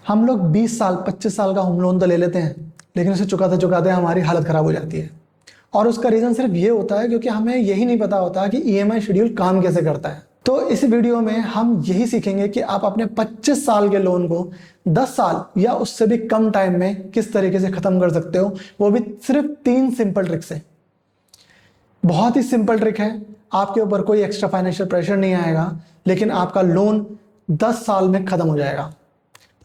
हम लोग 20 साल 25 साल का होम लोन तो ले लेते हैं, लेकिन उसे चुकाते चुकाते हमारी हालत ख़राब हो जाती है। और उसका रीज़न सिर्फ ये होता है क्योंकि हमें यही नहीं पता होता कि ईएमआई शेड्यूल काम कैसे करता है। तो इस वीडियो में हम यही सीखेंगे कि आप अपने 25 साल के लोन को 10 साल या उससे भी कम टाइम में किस तरीके से ख़त्म कर सकते हो, वो भी सिर्फ 3 सिंपल ट्रिक से। बहुत ही सिंपल ट्रिक है, आपके ऊपर कोई एक्स्ट्रा फाइनेंशियल प्रेशर नहीं आएगा, लेकिन आपका लोन 10 साल में ख़त्म हो जाएगा।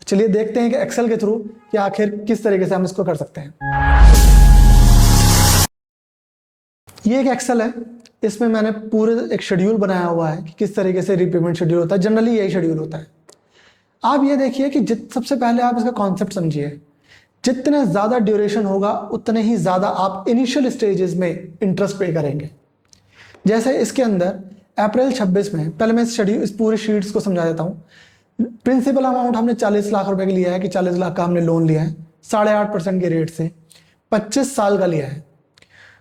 चलिए देखते हैं कि एक्सेल के थ्रू कि आखिर किस तरीके से हम इसको कर सकते हैं। ये एक एक्सेल है, इसमें मैंने पूरे एक शेड्यूल बनाया हुआ है कि किस तरीके से रीपेमेंट शेड्यूल होता है। जनरली यही शेड्यूल होता है। आप ये देखिए कि सबसे पहले आप इसका कॉन्सेप्ट समझिए। जितने ज़्यादा ड्यूरेशन होगा उतने ही ज़्यादा आप इनिशियल स्टेजेस में इंटरेस्ट पे करेंगे। जैसे इसके अंदर अप्रैल 26 में, पहले मैं इस पूरी शीट्स को समझा देता हूँ। प्रिंसिपल अमाउंट हमने 40 लाख रुपए का लिया है कि 40 लाख का हमने लोन लिया है 8.5% के रेट से, 25 साल का लिया है।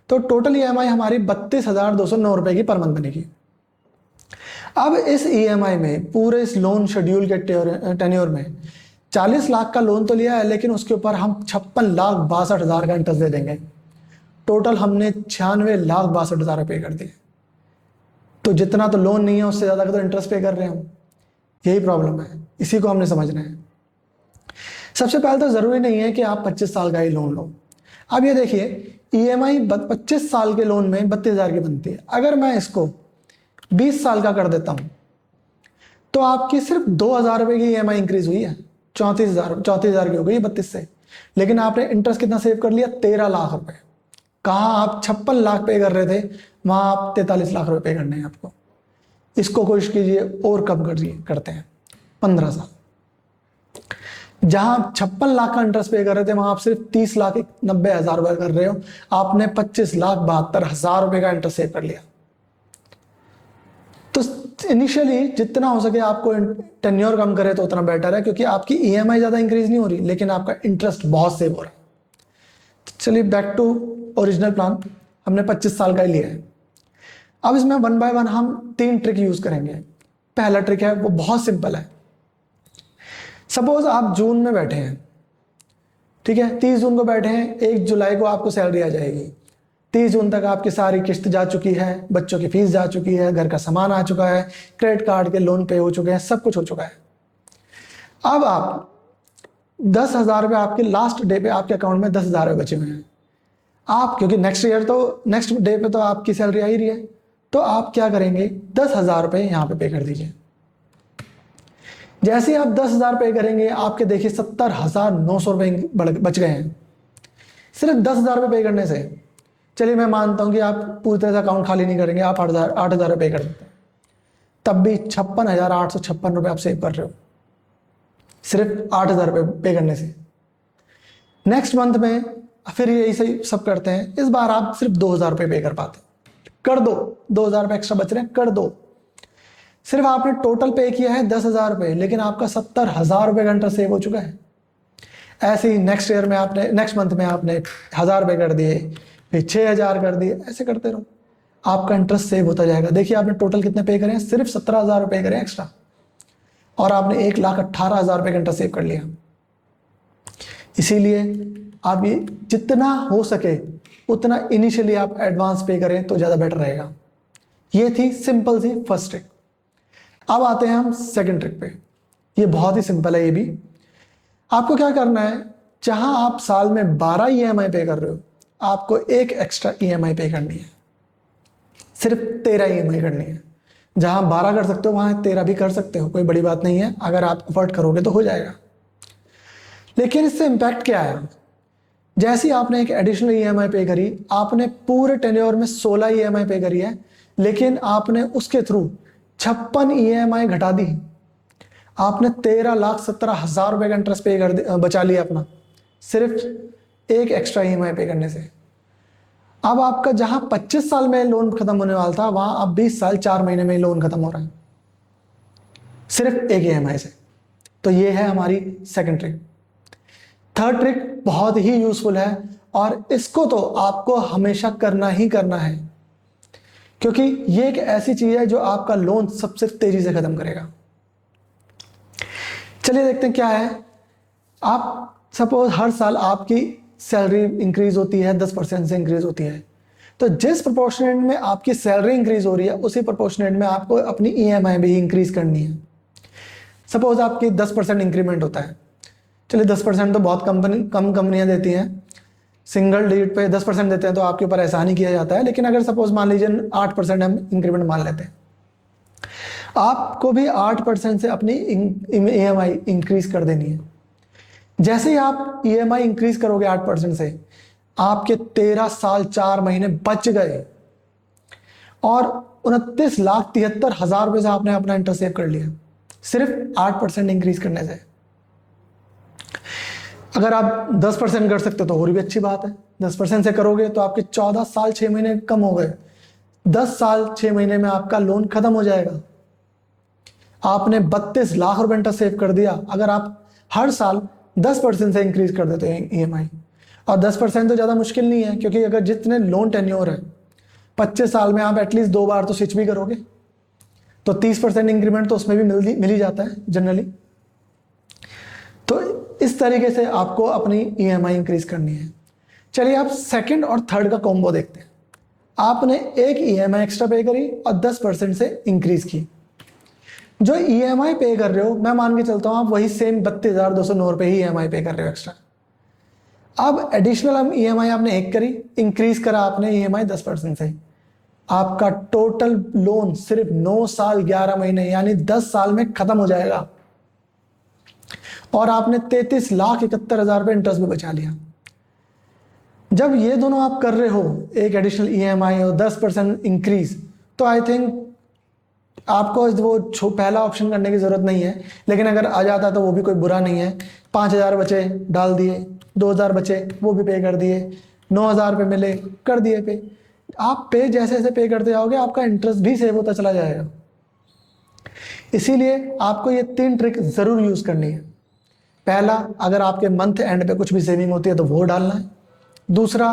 तो टोटल ईएमआई हमारी 32,209 रुपए की पर मंथ बनेगी। अब इस ईएमआई में पूरे इस लोन शेड्यूल के टेन्योर में 40 लाख का लोन तो लिया है, लेकिन उसके ऊपर हम 56,62,000 का इंटरेस्ट दे देंगे। टोटल हमने 96,62,000 रुपये कर दिए। तो जितना तो लोन नहीं है उससे ज़्यादा का तो इंटरेस्ट पे कर रहे हैं हम। यही प्रॉब्लम है, इसी को हमने समझना है। सबसे पहले तो ज़रूरी नहीं है कि आप 25 साल का ही लोन लो। अब ये देखिए, ईएमआई 25 साल के लोन में 32,000 की बनती है। अगर मैं इसको 20 साल का कर देता हूँ तो आपकी सिर्फ 2,000 रुपये की ईएमआई इंक्रीज हुई है, 34,000 की हो गई 32 से। लेकिन आपने इंटरेस्ट कितना सेव कर लिया? 13 लाख रुपए। कहाँ आप 56 लाख पे कर रहे थे, वहाँ आप 43 लाख रुपए पे करने हैं आपको। इसको कोशिश कीजिए और कम करते हैं 15 साल। जहां आप 56 लाख का इंटरेस्ट पे कर रहे थे, वहां आप सिर्फ 30,90,000 रुपए कर रहे हो। आपने 25,72,000 रुपए का इंटरेस्ट सेव कर लिया। तो इनिशियली जितना हो सके आपको टेन्योर कम करे तो उतना बेटर है, क्योंकि आपकी ईएमआई ज्यादा इंक्रीज नहीं हो रही, लेकिन आपका इंटरेस्ट बहुत सेव हो रहा है। चलिए बैक टू ओरिजिनल प्लान, हमने 25 साल का ही लिया है। अब इसमें 1 बाय 1 हम 3 ट्रिक यूज करेंगे। पहला ट्रिक है वो बहुत सिंपल है। सपोज आप जून में बैठे हैं, ठीक है, 30 जून को बैठे हैं, 1 जुलाई को आपको सैलरी आ जाएगी। 30 जून तक आपकी सारी किस्त जा चुकी है, बच्चों की फीस जा चुकी है, घर का सामान आ चुका है, क्रेडिट कार्ड के लोन पे हो चुके हैं, सब कुछ हो चुका है। अब आप 10,000 रुपये आपके लास्ट डे पे आपके अकाउंट में 10,000 रुपये बचे हुए हैं। आप क्योंकि नेक्स्ट डे पे तो आपकी सैलरी आ ही रही है, तो आप क्या करेंगे, 10,000 रुपये यहाँ पे कर दीजिए। जैसे ही आप 10,000 पे करेंगे, आपके देखिए 70,900 रुपये बच गए हैं सिर्फ 10,000 रुपये पे करने से। चलिए मैं मानता हूं कि आप पूरी तरह से अकाउंट खाली नहीं करेंगे, आप 8,000 रुपये कर देते हैं, तब भी 56,856 रुपये आप सेव कर रहे हो सिर्फ 8,000 रुपये पे करने से। नेक्स्ट मंथ में फिर यही सही सब करते हैं, इस बार आप सिर्फ 2,000 रुपये पे कर पाते, कर दो, 2,000 रुपये एक्स्ट्रा बच रहे हैं, कर दो। सिर्फ आपने टोटल पे किया है 10,000 रुपये, लेकिन आपका 70,000 रुपये का इंटरेस्ट सेव हो चुका है। ऐसे ही नेक्स्ट मंथ में आपने 1,000 रुपये कर दिए, फिर 6,000 कर दिए, ऐसे करते रहो, आपका इंटरेस्ट सेव होता जाएगा। देखिए आपने टोटल कितने पे करे हैं, सिर्फ 17,000 रुपये करे एक्स्ट्रा, और आपने 1,18,000 रुपये का इंटरेस्ट सेव कर लिया। इसीलिए आप ये जितना हो सके उतना इनिशियली आप एडवांस पे करें तो ज़्यादा बेटर रहेगा। ये थी सिंपल सी फर्स्ट ट्रिक। अब आते हैं हम सेकंड ट्रिक पे। ये बहुत ही सिंपल है। ये भी आपको क्या करना है, जहां आप साल में 12 ईएमआई पे कर रहे हो, आपको एक एक्स्ट्रा ईएमआई पे करनी है, सिर्फ 13 ईएमआई करनी है। जहां 12 कर सकते हो वहां 13 भी कर सकते हो, कोई बड़ी बात नहीं है, अगर आप अफोर्ड करोगे तो हो जाएगा। लेकिन इससे इंपैक्ट क्या है, जैसे ही आपने एक एडिशनल ईएमआई पे करी, आपने पूरे टेन्योर में 16 ईएमआई पे करी है, लेकिन आपने उसके थ्रू 56 ईएमआई घटा दी। आपने 13,17,000 रुपये का इंटरेस्ट पे बचा लिया अपना, सिर्फ एक एक्स्ट्रा ईएमआई पे करने से। अब आपका जहां 25 साल में लोन खत्म होने वाला था, वहां अब 20 साल 4 महीने में लोन खत्म हो रहा है, सिर्फ एक ईएमआई से। तो ये है हमारी सेकंड ट्रिक। थर्ड ट्रिक बहुत ही यूजफुल है, और इसको तो आपको हमेशा करना ही करना है, क्योंकि ये एक ऐसी चीज है जो आपका लोन सबसे तेजी से खत्म करेगा। चलिए देखते हैं क्या है। आप सपोज हर साल आपकी सैलरी इंक्रीज होती है 10% से इंक्रीज होती है, तो जिस प्रोपोर्शनेट में आपकी सैलरी इंक्रीज हो रही है उसी प्रोपोर्शनेट में आपको अपनी ईएमआई भी इंक्रीज करनी है। सपोज आपकी 10% इंक्रीमेंट होता है, चलिए 10% तो बहुत कम कंपनियां देती हैं, सिंगल डिजिट पे 10% देते हैं तो आपके ऊपर एहसान ही किया जाता है। लेकिन अगर सपोज मान लीजिए 8% हम इंक्रीमेंट मान लेते हैं, आपको भी 8% से अपनी ईएमआई इंक्रीज कर देनी है। जैसे ही आप ईएमआई इंक्रीज करोगे 8% से, आपके 13 साल 4 महीने बच गए और 29,73,000 रुपए से आपने अपना इंटरेस्ट सेव कर लिया सिर्फ 8% इंक्रीज करने से। अगर आप 10% कर सकते हो तो और भी अच्छी बात है। 10% से करोगे तो आपके 14 साल 6 महीने कम हो गए। 10 साल 6 महीने में आपका लोन खत्म हो जाएगा। आपने 32 लाख रुपए इंटरेस्ट सेव कर दिया अगर आप हर साल 10% से इंक्रीज कर देते हैं ईएमआई। और 10% तो ज़्यादा मुश्किल नहीं है, क्योंकि अगर जितने लोन टेन्योर है 25 साल में आप एटलीस्ट 2 बार तो स्विच भी करोगे, तो 30% इंक्रीमेंट तो उसमें भी मिल ही जाता है जनरली। तो इस तरीके से आपको अपनी ईएमआई इंक्रीज करनी है। चलिए आप सेकंड और थर्ड का कॉम्बो देखते हैं। आपने एक ईएमआई एक्स्ट्रा पे करी और 10% से इंक्रीज की। जो ईएमआई पे कर रहे हो, मैं मान के चलता हूं आप वही सेम 32,209 रुपए ही ईएमआई पे कर रहे हो एक्स्ट्रा। अब एडिशनल हम ईएमआई आपने एक करी, इंक्रीज करा आपने ईएमआई 10% से, आपका टोटल लोन सिर्फ 9 साल 11 महीने यानी 10 साल में खत्म हो जाएगा और आपने 33,71,000 रुपए इंटरेस्ट भी बचा लिया। जब ये दोनों आप कर रहे हो, एक एडिशनल ईएमआई और 10% इंक्रीज, तो आई थिंक आपको वो पहला ऑप्शन करने की जरूरत नहीं है। लेकिन अगर आ जाता तो वो भी कोई बुरा नहीं है। 5,000 बचे डाल दिए, 2,000 बचे वो भी पे कर दिए, 9,000 रुपये मिले कर दिए पे। आप पे जैसे जैसे पे करते जाओगे आपका इंटरेस्ट भी सेव होता चला जाएगा। इसीलिए आपको ये 3 ट्रिक जरूर यूज करनी है। पहला, अगर आपके मंथ एंड पे कुछ भी सेविंग होती है तो वो डालना है। दूसरा,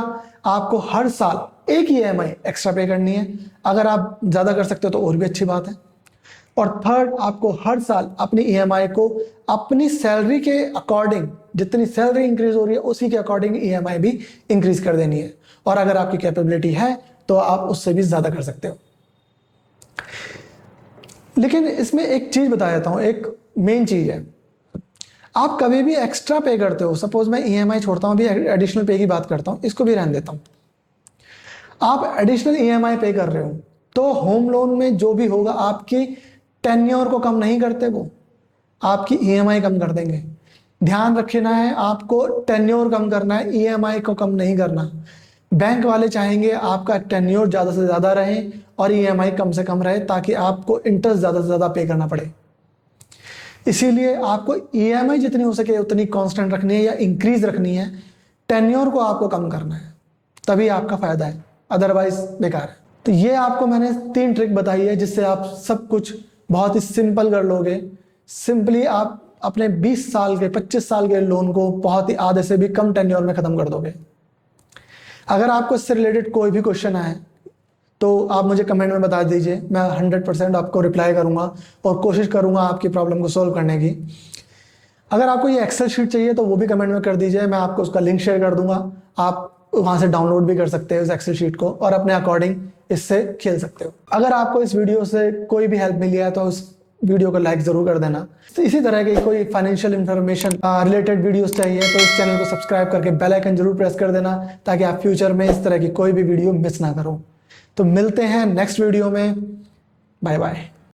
आपको हर साल एक ही ईएमआई एक्स्ट्रा पे करनी है। अगर आप ज़्यादा कर सकते हो तो और भी अच्छी बात है। और थर्ड, आपको हर साल अपनी ईएमआई को अपनी सैलरी के अकॉर्डिंग, जितनी सैलरी इंक्रीज हो रही है उसी के अकॉर्डिंग ईएमआई भी इंक्रीज कर देनी है। और अगर आपकी कैपेबिलिटी है तो आप उससे भी ज़्यादा कर सकते हो। लेकिन इसमें एक चीज़ बता देता हूँ, एक मेन चीज़ है, आप कभी भी एक्स्ट्रा पे करते हो, सपोज मैं ईएमआई छोड़ता हूँ, अभी एडिशनल पे की बात करता हूँ, इसको भी रहने देता हूँ। आप एडिशनल ईएमआई पे कर रहे हो तो होम लोन में जो भी होगा आपकी टेन्योर को कम नहीं करते, वो आपकी ईएमआई कम कर देंगे। ध्यान रखना है, आपको टेन्योर कम करना है, ईएमआई को कम नहीं करना। बैंक वाले चाहेंगे आपका टेन्योर ज़्यादा से ज़्यादा रहे और ईएमआई कम से कम रहे, ताकि आपको इंटरेस्ट ज़्यादा से ज़्यादा पे करना पड़े। इसीलिए आपको ईएमआई जितनी हो सके उतनी कांस्टेंट रखनी है या इंक्रीज रखनी है, टेन्योर को आपको कम करना है, तभी आपका फायदा है, अदरवाइज बेकार है। तो ये आपको मैंने 3 ट्रिक बताई है जिससे आप सब कुछ बहुत ही सिंपल कर लोगे। सिंपली आप अपने 20 साल के 25 साल के लोन को बहुत ही आधे से भी कम टेन्योर में खत्म कर दोगे। अगर आपको इससे रिलेटेड कोई भी क्वेश्चन आए तो आप मुझे कमेंट में बता दीजिए, मैं 100% आपको रिप्लाई करूंगा और कोशिश करूंगा आपकी प्रॉब्लम को सॉल्व करने की। अगर आपको ये एक्सेल शीट चाहिए तो वो भी कमेंट में कर दीजिए, मैं आपको उसका लिंक शेयर कर दूंगा। आप वहां से डाउनलोड भी कर सकते हैं उस एक्सेल शीट को और अपने अकॉर्डिंग इससे खेल सकते हो। अगर आपको इस वीडियो से कोई भी हेल्प मिली है तो उस वीडियो को लाइक जरूर कर देना। तो इसी तरह की कोई फाइनेंशियल इंफॉर्मेशन रिलेटेड वीडियोस चाहिए तो इस चैनल को सब्सक्राइब करके बेल आइकन जरूर प्रेस कर देना, ताकि आप फ्यूचर में इस तरह की कोई भी वीडियो मिस ना करो। तो मिलते हैं नेक्स्ट वीडियो में। Bye bye.